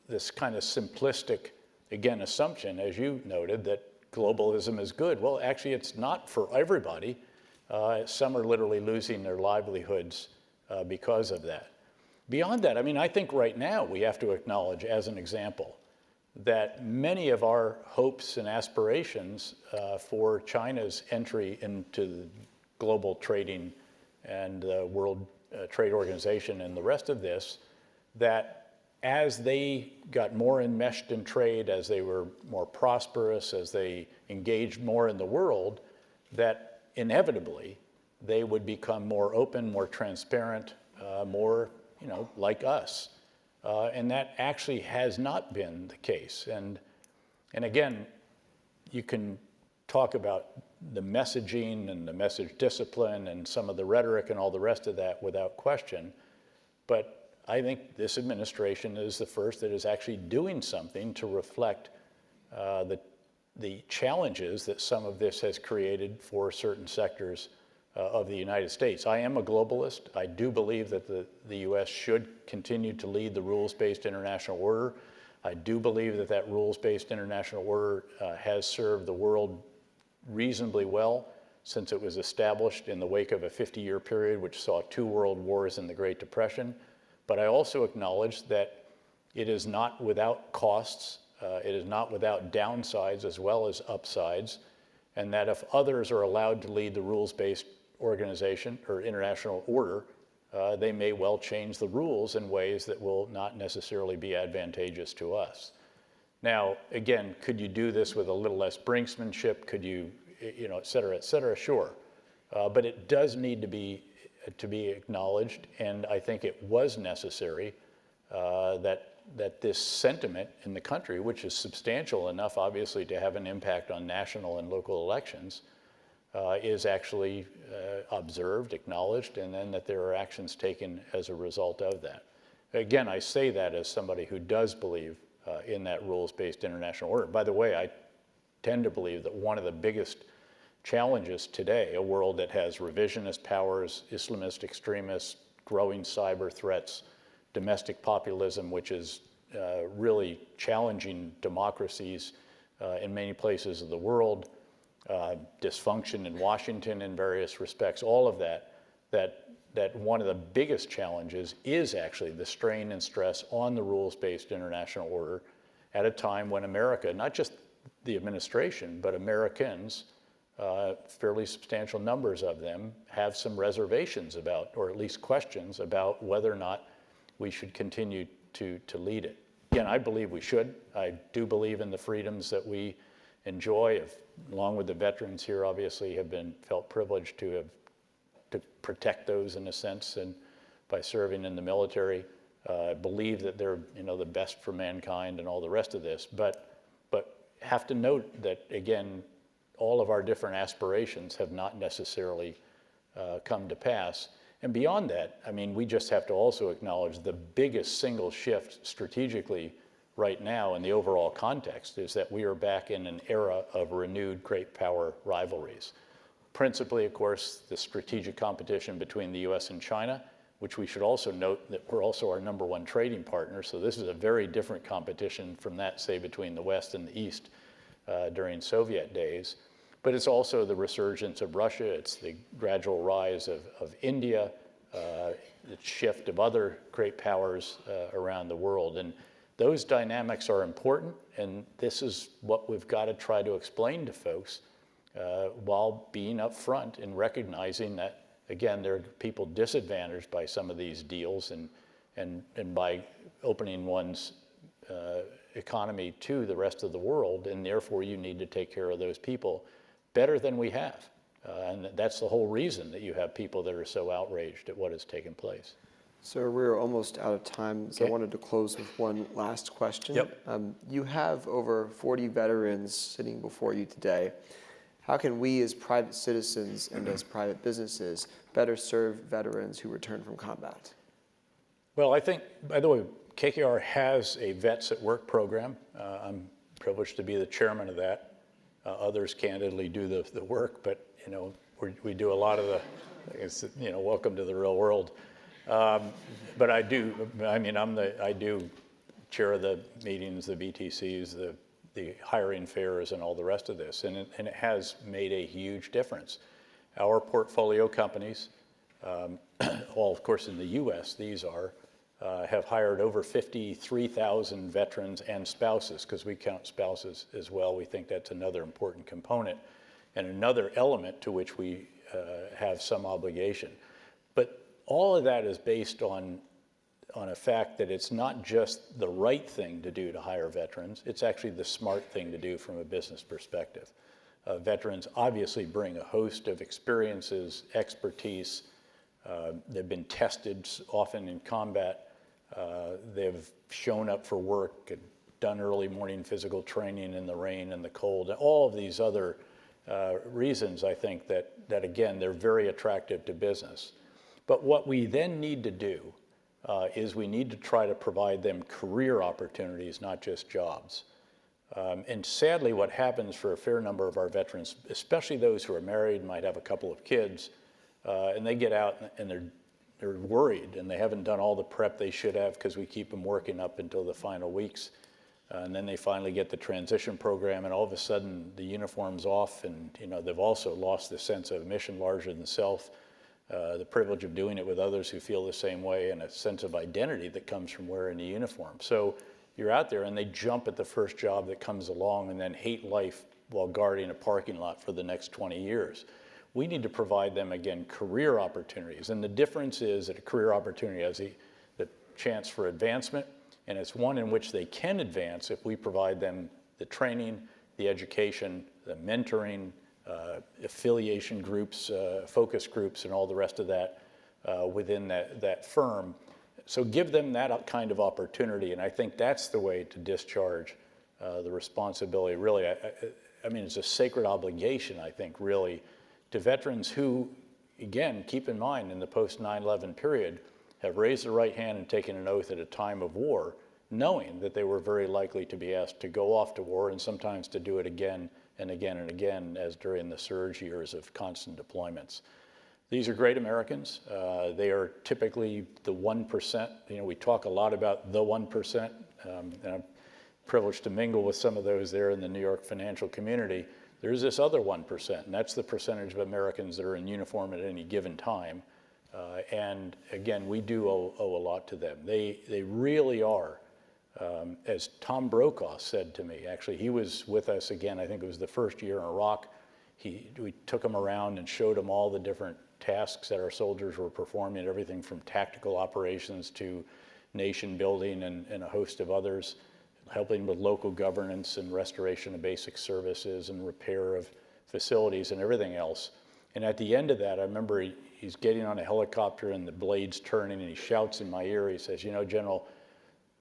this kind of simplistic, again, assumption, as you noted, that globalism is good. Well, actually, it's not for everybody. Some are literally losing their livelihoods because of that. Beyond that, I mean, I think right now we have to acknowledge, as an example, that many of our hopes and aspirations for China's entry into the global trading and World Trade Organization and the rest of this, that as they got more enmeshed in trade, as they were more prosperous, as they engaged more in the world, that inevitably they would become more open, more transparent, more, like us. And that actually has not been the case. And again, you can talk about the messaging and the message discipline and some of the rhetoric and all the rest of that without question. But I think this administration is the first that is actually doing something to reflect the challenges that some of this has created for certain sectors of the United States. I am a globalist. I do believe that the U.S. should continue to lead the rules-based international order. I do believe that that rules-based international order has served the world reasonably well since it was established in the wake of a 50-year period which saw 2 world wars and the Great Depression. But I also acknowledge that it is not without costs, it is not without downsides as well as upsides, and that if others are allowed to lead the rules-based organization or international order, they may well change the rules in ways that will not necessarily be advantageous to us. Now, again, could you do this with a little less brinksmanship? Could you, et cetera, sure. But it does need to be acknowledged, and I think it was necessary that this sentiment in the country, which is substantial enough, obviously, to have an impact on national and local elections, is actually observed, acknowledged, and then that there are actions taken as a result of that. Again, I say that as somebody who does believe in that rules-based international order. By the way, I tend to believe that one of the biggest challenges today, a world that has revisionist powers, Islamist extremists, growing cyber threats, domestic populism, which is really challenging democracies in many places of the world, dysfunction in Washington in various respects, all of that one of the biggest challenges is actually the strain and stress on the rules-based international order at a time when America, not just the administration, but Americans, fairly substantial numbers of them, have some reservations about, or at least questions about whether or not we should continue to lead it. Again, I believe we should. I do believe in the freedoms that we enjoy, along with the veterans here, obviously, have been felt privileged to protect those in a sense, and by serving in the military, believe that they're the best for mankind and all the rest of this. But have to note that again, all of our different aspirations have not necessarily come to pass. And beyond that, I mean, we just have to also acknowledge the biggest single shift strategically right now in the overall context is that we are back in an era of renewed great power rivalries. Principally, of course, the strategic competition between the US and China, which we should also note that we're also our #1 trading partner. So this is a very different competition from that, say, between the West and the East during Soviet days. But it's also the resurgence of Russia. It's the gradual rise of India, the shift of other great powers around the world. And those dynamics are important, and this is what we've got to try to explain to folks while being upfront and recognizing that, again, there are people disadvantaged by some of these deals and by opening one's economy to the rest of the world, and therefore you need to take care of those people better than we have. And that's the whole reason that you have people that are so outraged at what has taken place. So we're almost out of time, so I wanted to close with one last question. Yep. You have over 40 veterans sitting before you today. How can we as private citizens and as private businesses better serve veterans who return from combat? Well, I think, by the way, KKR has a Vets at Work program. I'm privileged to be the chairman of that. Others candidly do the work, but we do a lot of the, welcome to the real world. But I do chair of the meetings, the VTCs, the hiring fairs, and all the rest of this, and it has made a huge difference. Our portfolio companies, all of course in the U.S. these are, have hired over 53,000 veterans and spouses, because we count spouses as well. We think that's another important component and another element to which we have some obligation. But all of that is based on a fact that it's not just the right thing to do to hire veterans, it's actually the smart thing to do from a business perspective. Veterans obviously bring a host of experiences, expertise. They've been tested often in combat. They've shown up for work, done early morning physical training in the rain and the cold, and all of these other reasons, I think, that again, they're very attractive to business. But what we then need to do is we need to try to provide them career opportunities, not just jobs. And sadly, what happens for a fair number of our veterans, especially those who are married, might have a couple of kids, and they get out and they're worried, and they haven't done all the prep they should have because we keep them working up until the final weeks. And then they finally get the transition program, and all of a sudden the uniform's off, and they've also lost the sense of mission larger than self, the privilege of doing it with others who feel the same way, and a sense of identity that comes from wearing a uniform. So you're out there and they jump at the first job that comes along and then hate life while guarding a parking lot for the next 20 years. We need to provide them, again, career opportunities. And the difference is that a career opportunity has the chance for advancement, and it's one in which they can advance if we provide them the training, the education, the mentoring, affiliation groups, focus groups, and all the rest of that within that firm. So give them that kind of opportunity, and I think that's the way to discharge the responsibility. Really, I mean, it's a sacred obligation, I think, really, to veterans who, again, keep in mind, in the post 9/11 period, have raised their right hand and taken an oath at a time of war, knowing that they were very likely to be asked to go off to war and sometimes to do it again and again and again, as during the surge years of constant deployments. These are great Americans. They are typically the 1%. You know, we talk a lot about the 1%, and I'm privileged to mingle with some of those there in the New York financial community. There's this other 1%, and that's the percentage of Americans that are in uniform at any given time. And again, we do owe a lot to them. They really are, as Tom Brokaw said to me, actually, he was with us again, I think it was the first year in Iraq. We took him around and showed him all the different tasks that our soldiers were performing, everything from tactical operations to nation building and a host of others, helping with local governance and restoration of basic services and repair of facilities and everything else. And at the end of that, I remember he's getting on a helicopter and the blade's turning and he shouts in my ear, he says, "You know, General,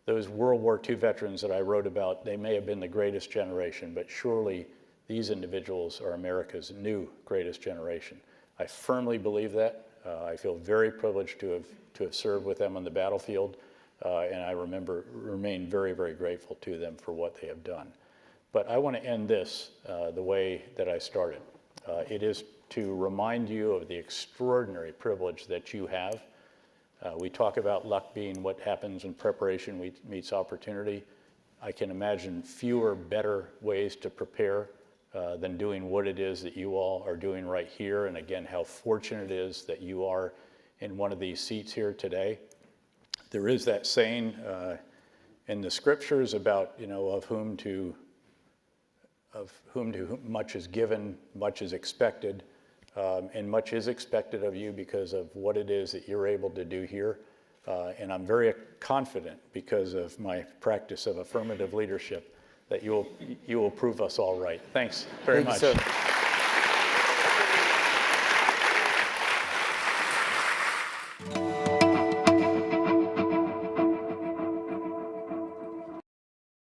those World War II veterans that I wrote about, they may have been the greatest generation, but surely these individuals are America's new greatest generation." I firmly believe that. I feel very privileged to have served with them on the battlefield, and I remain very, very grateful to them for what they have done. But I want to end this the way that I started. It is to remind you of the extraordinary privilege that you have. We talk about luck being what happens when preparation meets opportunity. I can imagine fewer, better ways to prepare than doing what it is that you all are doing right here. And again, how fortunate it is that you are in one of these seats here today. There is that saying in the scriptures about, you know, of whom to much is given, much is expected, and much is expected of you because of what it is that you're able to do here. And I'm very confident, because of my practice of affirmative leadership, that you will prove us all right. Thanks very much. Thank you, sir.